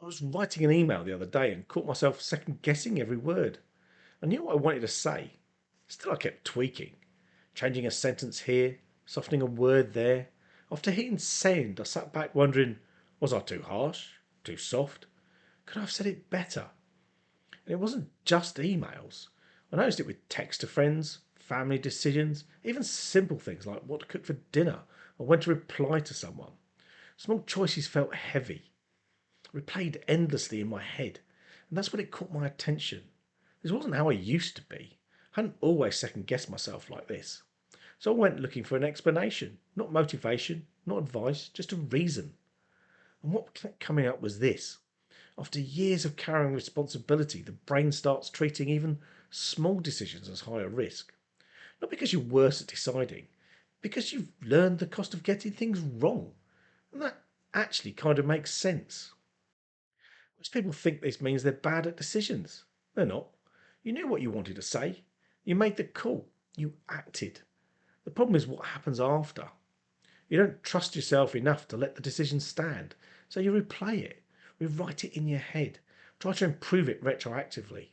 I was writing an email the other day and caught myself second guessing every word. I knew what I wanted to say. Still, I kept tweaking, changing a sentence here, softening a word there. After hitting send, I sat back wondering, was I too harsh? Too soft? Could I have said it better? And it wasn't just emails. I noticed it with text to friends, family decisions, even simple things like what to cook for dinner or when to reply to someone. Small choices felt heavy, replayed endlessly in my head, and that's when it caught my attention. This wasn't how I used to be. I hadn't always second guessed myself like this. So I went looking for an explanation, not motivation, not advice, just a reason. And what kept coming up was this. After years of carrying responsibility, the brain starts treating even small decisions as higher risk. Not because you're worse at deciding, because you've learned the cost of getting things wrong. And that actually kind of makes sense. Most people think this means they're bad at decisions. They're not. You knew what you wanted to say. You made the call. You acted. The problem is what happens after. You don't trust yourself enough to let the decision stand. So you replay it, rewrite it in your head, try to improve it retroactively.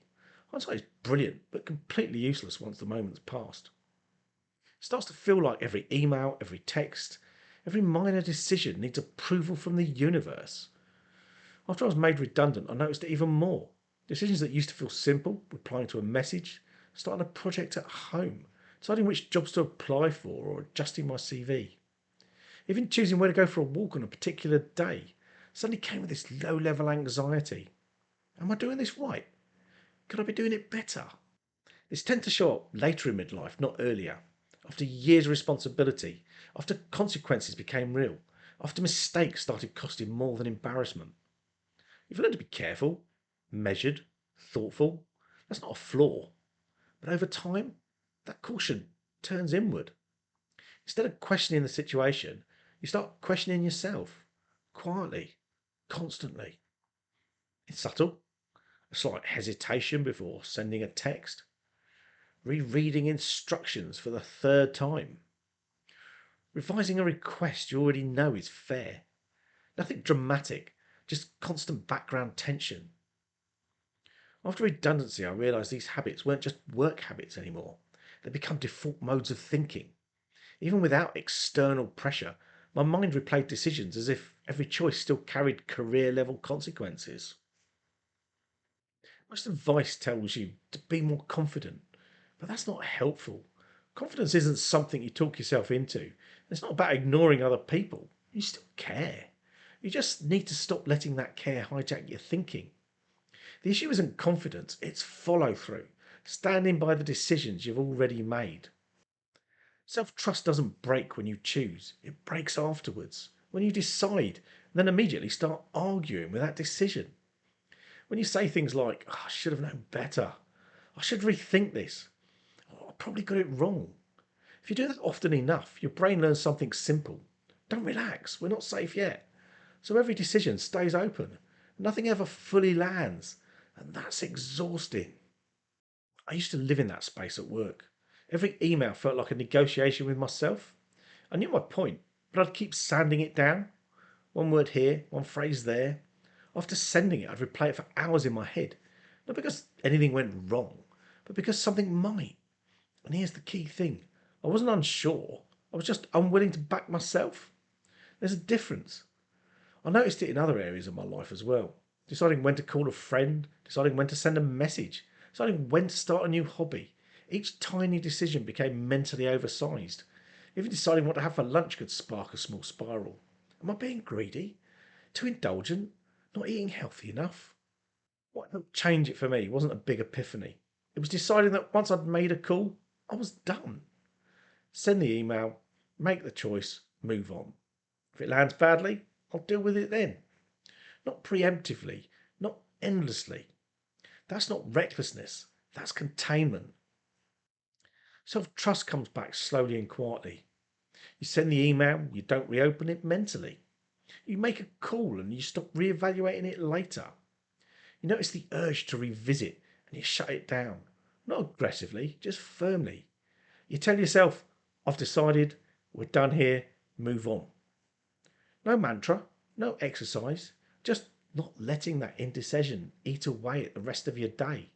Hindsight is brilliant, but completely useless once the moment's passed. It starts to feel like every email, every text, every minor decision needs approval from the universe. After I was made redundant, I noticed it even more. Decisions that used to feel simple, replying to a message, starting a project at home, deciding which jobs to apply for, or adjusting my CV. Even choosing where to go for a walk on a particular day suddenly came with this low level anxiety. Am I doing this right? Could I be doing it better? This tends to show up later in midlife, not earlier. After years of responsibility, after consequences became real, after mistakes started costing more than embarrassment. You've learned to be careful, measured, thoughtful. That's not a flaw. But over time, that caution turns inward. Instead of questioning the situation, you start questioning yourself quietly, constantly. It's subtle, a slight hesitation before sending a text, rereading instructions for the third time, revising a request you already know is fair. Nothing dramatic, just constant background tension. After redundancy, I realised these habits weren't just work habits anymore. They become default modes of thinking. Even without external pressure, my mind replayed decisions as if every choice still carried career level consequences. Most advice tells you to be more confident, but that's not helpful. Confidence isn't something you talk yourself into. It's not about ignoring other people. You still care. You just need to stop letting that care hijack your thinking. The issue isn't confidence, it's follow through, standing by the decisions you've already made. Self trust doesn't break when you choose, it breaks afterwards. When you decide, then immediately start arguing with that decision. When you say things like, "Oh, I should have known better, I should rethink this, oh, I probably got it wrong." If you do that often enough, your brain learns something simple. Don't relax, we're not safe yet. So every decision stays open. Nothing ever fully lands. And that's exhausting. I used to live in that space at work. Every email felt like a negotiation with myself. I knew my point, but I'd keep sanding it down. One word here, one phrase there. After sending it, I'd replay it for hours in my head. Not because anything went wrong, but because something might. And here's the key thing. I wasn't unsure. I was just unwilling to back myself. There's a difference. I noticed it in other areas of my life as well. Deciding when to call a friend, deciding when to send a message, deciding when to start a new hobby. Each tiny decision became mentally oversized. Even deciding what to have for lunch could spark a small spiral. Am I being greedy? Too indulgent? Not eating healthy enough? What helped change it for me wasn't a big epiphany. It was deciding that once I'd made a call, I was done. Send the email, make the choice, move on. If it lands badly, I'll deal with it then. Not preemptively, not endlessly. That's not recklessness, that's containment. Self trust comes back slowly and quietly. You send the email, you don't reopen it mentally. You make a call and you stop re-evaluating it later. You notice the urge to revisit and you shut it down. Not aggressively, just firmly. You tell yourself, I've decided, we're done here, move on. No mantra, no exercise, just not letting that indecision eat away at the rest of your day.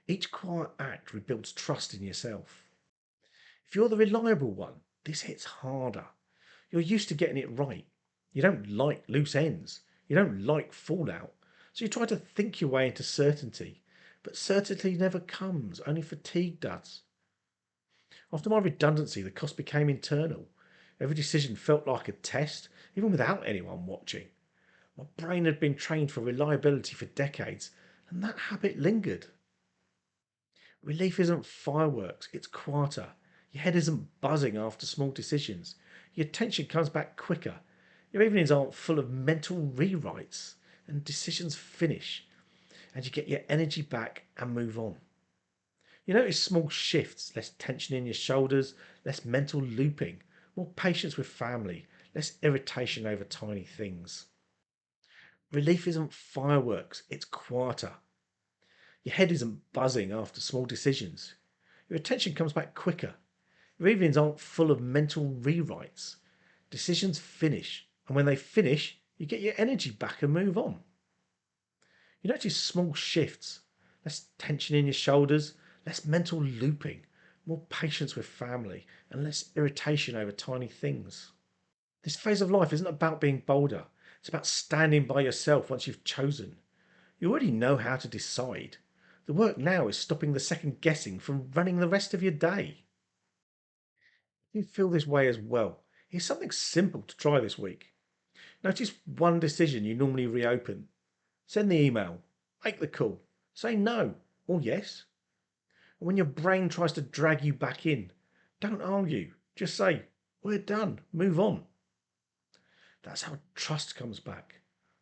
Each quiet act rebuilds trust in yourself. If you're the reliable one, this hits harder. You're used to getting it right. You don't like loose ends. You don't like fallout. So you try to think your way into certainty. But certainty never comes, only fatigue does. After my redundancy, the cost became internal. Every decision felt like a test, even without anyone watching. My brain had been trained for reliability for decades, and that habit lingered. Relief isn't fireworks, it's quieter. Your head isn't buzzing after small decisions. Your attention comes back quicker. Your evenings aren't full of mental rewrites, and decisions finish, and you get your energy back and move on. You notice small shifts, less tension in your shoulders, less mental looping, more patience with family, less irritation over tiny things. Relief isn't fireworks, it's quieter. Your head isn't buzzing after small decisions. Your attention comes back quicker. Your evenings aren't full of mental rewrites. Decisions finish, and when they finish, you get your energy back and move on. You notice small shifts, less tension in your shoulders, less mental looping, more patience with family, and less irritation over tiny things. This phase of life isn't about being bolder, it's about standing by yourself once you've chosen. You already know how to decide. The work now is stopping the second guessing from running the rest of your day. If you feel this way as well, here's something simple to try this week. Notice one decision you normally reopen. Send the email, make the call, say no or yes. And when your brain tries to drag you back in, don't argue. Just say, we're done, move on. That's how trust comes back.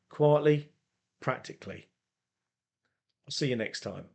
Quietly, practically. I'll see you next time.